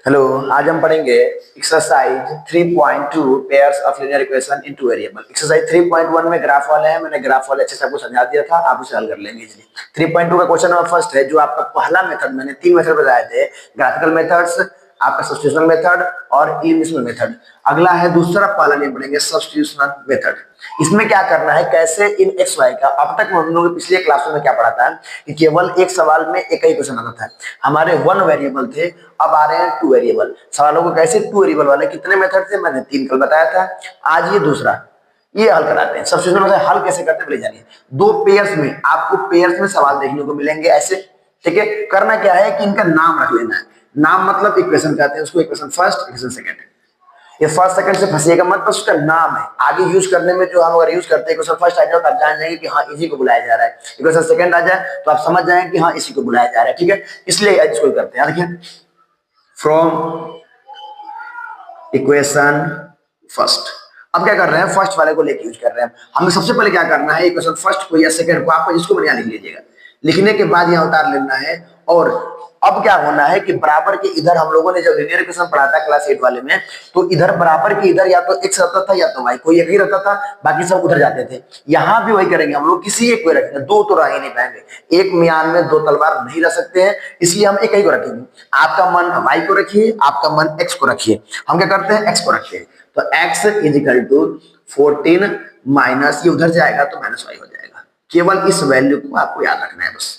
Hello, आज हम पढ़ेंगे exercise 3.2 pairs of linear equation in two variable. Exercise 3.1 में ग्राफ वाले हैं, मैंने ग्राफ वाले अच्छे से आपको समझा दिया था, आप उसे हल कर लेंगे इजीली। 3.2 का क्वेश्चन नंबर फर्स्ट है, जो आपका पहला मेथड, मैंने 3 मेथड बताए थे, ग्राफिकल मेथड्स, आपका सब्स्टिट्यूशन मेथड और इनिशियल मेथड। अगला है दूसरा, पहला नहीं पढ़ेंगे, सब्स्टिट्यूशन मेथड। इसमें क्या करना है, कैसे इन एक्स वाई का, अब तक हम लोगों ने पिछले क्लासों में क्या पढ़ा था कि केवल एक सवाल में एक ही क्वेश्चन आता था। हमारे 1 वेरिएबल थे, अब आ रहे हैं 2 वेरिएबल। सवालों को कैसे 2 वेरिएबल वाले कितने मेथड थे, मैंने 3 कल बताया था। आज ये दूसरा, ये हल कराते हैं। सब्स्टिट्यूशन मेथड हल कैसे करते हैं, जानिए। दो पेयर्स में, आपको पेयर्स में सवाल देखने को मिलेंगे ऐसे, ठीक है। करना क्या है कि इनका नाम रख लेना है। नाम मतलब इक्वेशन कहते हैं उसको, इक्वेशन फर्स्ट, इक्वेशन सेकंड। ये फर्स्ट सेकंड से फंसिएगा मत, बस उसका नाम है। आगे यूज करने में जो हम अगर यूज करते हैं, इक्वेशन फर्स्ट आ जाए तो आप जान जाएंगे कि हाँ इसी को बुलाया जा रहा है। इक्वेशन सेकंड आ जाए तो आप समझ जाएंगे कि हाँ इसी को बुलाया जा रहा है, ठीक है। इसलिए इसको करते हैं, देखिए, फ्रॉम इक्वेशन फर्स्ट। अब क्या कर रहे हैं, फर्स्ट वाले को लेके यूज कर रहे हैं। हमें सबसे पहले क्या करना है, इक्वेशन फर्स्ट को या सेकंड को, आपको जिसको बढ़िया लिख लीजिएगा। लिखने के बाद यहाँ उतार लेना है। और अब क्या होना है कि बराबर के इधर, हम लोगों ने जब लीनियर इक्वेशन पढ़ा था क्लास 8 वाले में, तो इधर बराबर के इधर या तो x रहता था या तो y, कोई एक ही रहता था, बाकी सब उधर जाते थे। यहाँ भी वही करेंगे हम लोग, किसी एक को रखेंगे, दो तो रह ही नहीं पाएंगे। एक म्यान में दो तलवार नहीं रख सकते हैं, इसलिए हम एक ही को रखेंगे। आपका मन y को रखिए, आपका मन x को रखिए। हम क्या करते हैं, x को रखते हैं। तो x is equal to 14 minus, ये उधर जाएगा तो माइनस y हो जाएगा। केवल इस वैल्यू को आपको याद रखना है बस,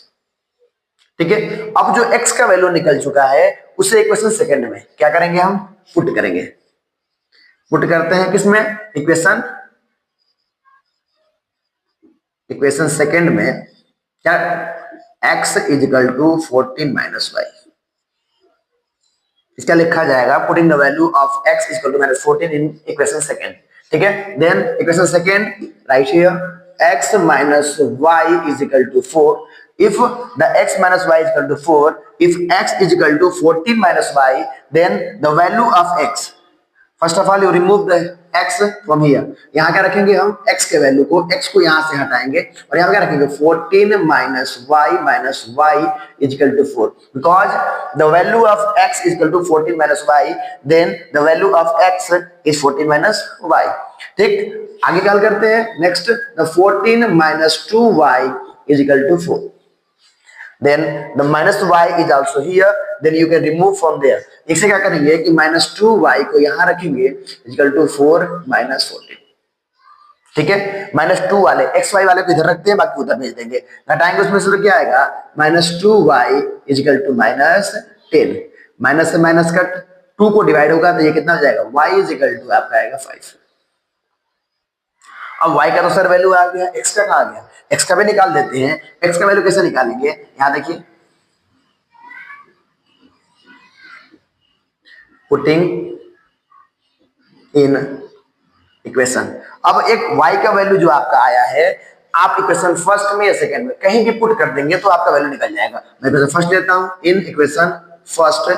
ठीक है। अब जो x का वैल्यू निकल चुका है, उसे इक्वेशन सेकंड में क्या करेंगे, हम पुट करेंगे। पुट करते हैं किसमें, इक्वेशन सेकंड में। क्या, x is equal to 14 minus y. इसका लिखा जाएगा putting the value of x is equal to minus 14 in equation second, ठीक है। Then equation second right here, x minus y is equal to 4. If the x minus y is equal to 4, if x is equal to 14 minus y, then the value of x, first of all you remove the x from here. यहाँ क्या रखेंगे हम, x के value को, x को यहाँ से हटाएंगे और यहाँ क्या रखेंगे, 14 minus y is equal to 4. Because the value of x is equal to 14 minus y, then the value of x is 14 minus y. ठीक, आगे क्या करते हैं, next, the 14 minus 2y is equal to 4. Then the minus y is also here, then you can remove from there. इससे क्या करेंगे कि minus 2y को यहाँ रखेंगे, is equal to 4 minus 14, ठीक है। minus 2 वाले x y वाले को इधर रखते हैं, बाकी उधर भेज देंगे। घटाएंगे उसमें से तो क्या आएगा, minus 2y is equal to minus 10। Minus से माइनस कट, 2 को डिवाइड होगा तो ये कितना हो जाएगा, y is equal to आपका आएगा 5। अब y का तो सर वैल्यू आ गया, x का कहाँ गया, x का भी निकाल देते हैं। x का वैल्यू कैसे निकालेंगे, यहाँ देखिए, पुटिंग इन इक्वेशन। अब एक y का वैल्यू जो आपका आया है, आप इक्वेशन फर्स्ट में या सेकंड में कहीं भी पुट कर देंगे तो आपका वैल्यू निकल जाएगा। मैं इक्वेशन फर्स्ट लेता हूं, in equation first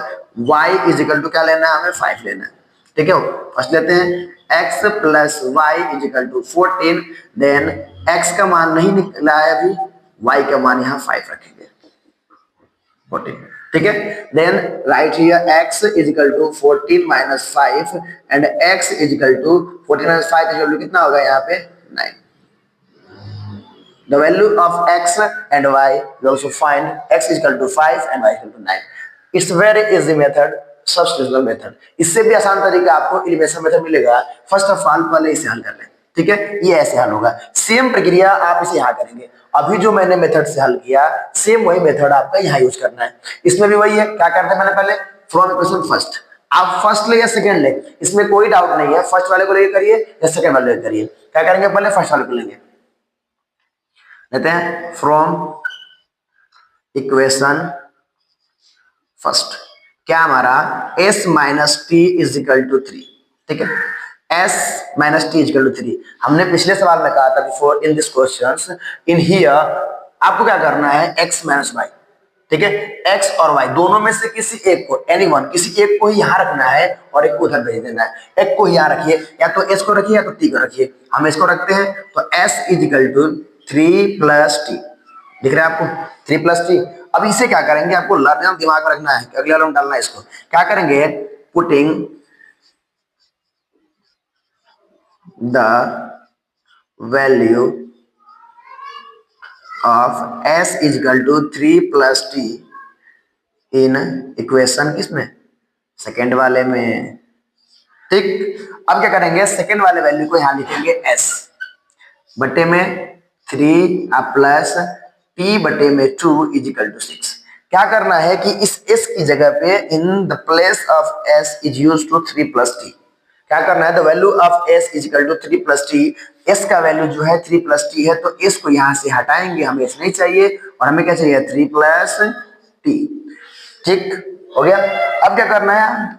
y is equal to क्या लेना है, हमें 5 लेना है, ठीक है। फर्स्ट लेते हैं, x plus y is equal to 14। Then x का मान नहीं निकला है अभी, y का मान यहाँ 5 रखेंगे, 14, ठीक है। Then right here x is equal to 14 minus 5 and x is equal to 14 minus 5 is equal to कितना होगा यहाँ पे, 9। The value of x and y we also find, x is equal to 5 and y is equal to 9. It's very easy method, substitution method. इससे भी आसान तरीका आपको elimination method मिलेगा। फर्स्ट ऑफ ऑल पहले इसे हल कर लें, ठीक है, ये ऐसे हल होगा। सेम प्रक्रिया आप इसे यहाँ करेंगे। अभी जो मैंने मेथड से हल किया, सेम वही मेथड आपका यहाँ यूज करना है। इसमें भी वही है, क्या करते हैं, मैंने पहले फ्रॉम इक्वेशन फर्स्ट, आप फर्स्ट ले या सेकंड ले, इसमें कोई डाउट नहीं है, फर्स्ट वाले को लेके करिए या सेकंड वाले को करिए। क्या करेंगे, पहले फर्स्ट वाले को लेंगे, लेते हैं फ्रॉम इक्वेशन फर्स्ट। क्या हमारा s minus t is equal to 3, ठीक है। s minus t is equal to 3 हमने पिछले सवाल में कहा था, before in this questions in here आपको क्या करना है, x माइनस वाई, ठीक है। x और y दोनों में से किसी एक को, एनीवन, किसी एक को ही यहाँ रखना है और एक को उधर भेज देना है। एक को यहाँ रखिए, या तो s को रखिए या तो t को रखिए। हम इसको रखते हैं, तो s is equal to 3 plus t, दिख रहा है आपको, 3 प्लस टी। अब इसे क्या करेंगे, आपको लर्न दिमाग में रखना है कि अगले वाले में डालना है इसको। क्या करेंगे, putting the value of s is equal to 3 plus t in equation किसमें, सेकेंड वाले में। ठीक, अब क्या करेंगे, सेकेंड वाले वैल्यू को यहां लिखेंगे s बटे में 3 प्लस टी बटे में 2 इजिकल टू 6। क्या करना है कि इस s की जगह पे in the place of s is use to 3 plus t, क्या करना है, the value of s is equal to 3 plus t. s का वैल्यू जो है 3 प्लस टी है, तो s को यहां से हटाएंगे, हमें s नहीं चाहिए और हमें क्या चाहिए, 3 प्लस टी। ठीक हो गया। अब क्या करना है,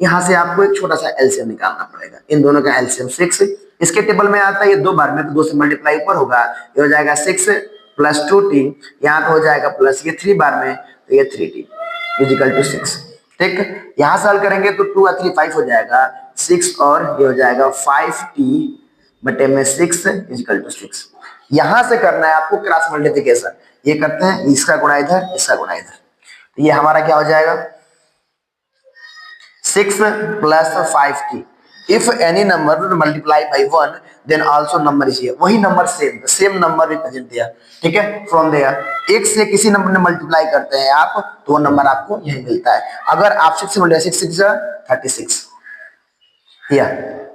यहां से आपको एक छोटा सा एलसीएम निकालना पड़ेगा, इन दोनों का एलसीएम 6 इसके टेबल में आता है, ये दो बार में तो 2 से मल्टीप्लाई ऊपर होगा, ये हो जाएगा 6 प्लस 2t, यहाँ पे हो जाएगा प्लस ये 3 बार में, तो ये 3t इजिकल टू 6। ठीक, यहां से हल करेंगे तो 2 और 3 5 हो जाएगा, 6 और ये हो जाएगा 5t बटे में 6 इजिकल टू 6। यहां से करना है आपको क्रॉस मल्टीप्लिकेशन, ये करते हैं, इसका गुणा इधर, इसका गुणा इधर, तो ये हमारा क्या हो जाएगा 6 plus 5t। If any number multiply by 1, then also number is here. वही नंबर सेम नंबर रिप्रेजेंट दिया। ठीक है, फ्रॉम देयर एक से किसी नंबर ने मल्टीप्लाई करते हैं आप, तो वो नंबर आपको यही मिलता है। अगर आप 6 से मल्टीप्लाई 6 36 या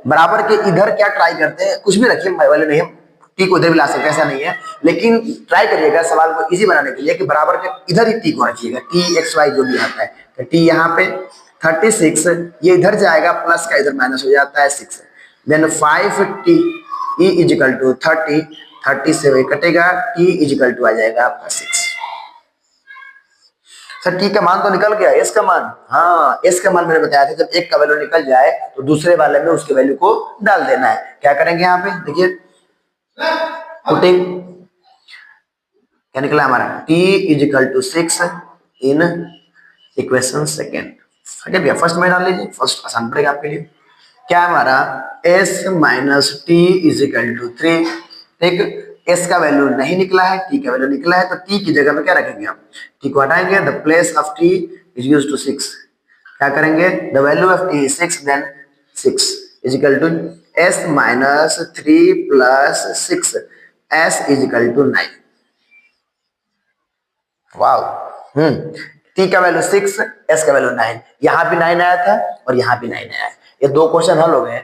बराबर के इधर क्या ट्राई करते हैं, कुछ भी रखिए वाले नहीं, टी को इधर भी ला सकते ऐसा नहीं है, लेकिन ट्राई करिएगा सवाल को इजी बनाने के लिए कि बराबर के इधर ही टी को रखिएगा, टी एक्स वाई जो भी आता है, तो टी यहाँ पे 36, ये इधर जाएगा प्लस का इधर माइनस हो जाता है 6, then 5t E is equal to 30, 30 से वही कटेगा, t इजिकल टू आ जाएगा आपका 6। सर टी का मान तो निकल गया, एस का मान, हाँ एस का मान मैंने बताया था, जब एक का वैल्यू निकल जाए तो दूसरे वाले में उसके वैल्यू को डाल देना है। क्या करेंगे यहाँ पे देखिए, पुटिंग क्या निकला हमारा, t is equal to 6 in equation second, समझ गया, फर्स्ट में डाल लीजिए, फर्स्ट आसान पड़ेगा आपके लिए। क्या हमारा s minus t is equal to 3। ठीक, s का वैल्यू नहीं निकला है, t का वैल्यू निकला है, तो t की जगह में क्या रखेंगे हम, t को हटाएंगे, the place of t is used to 6। क्या करेंगे, the value of t is 6, then 6 is equal to s minus 3 plus 6, s is equal to 9। Wow, t का वैल्यू 6, s का वैल्यू 9, यहाँ भी 9 आया था और यहाँ भी 9 आया है, ये दो क्वेश्चन हल हो गए।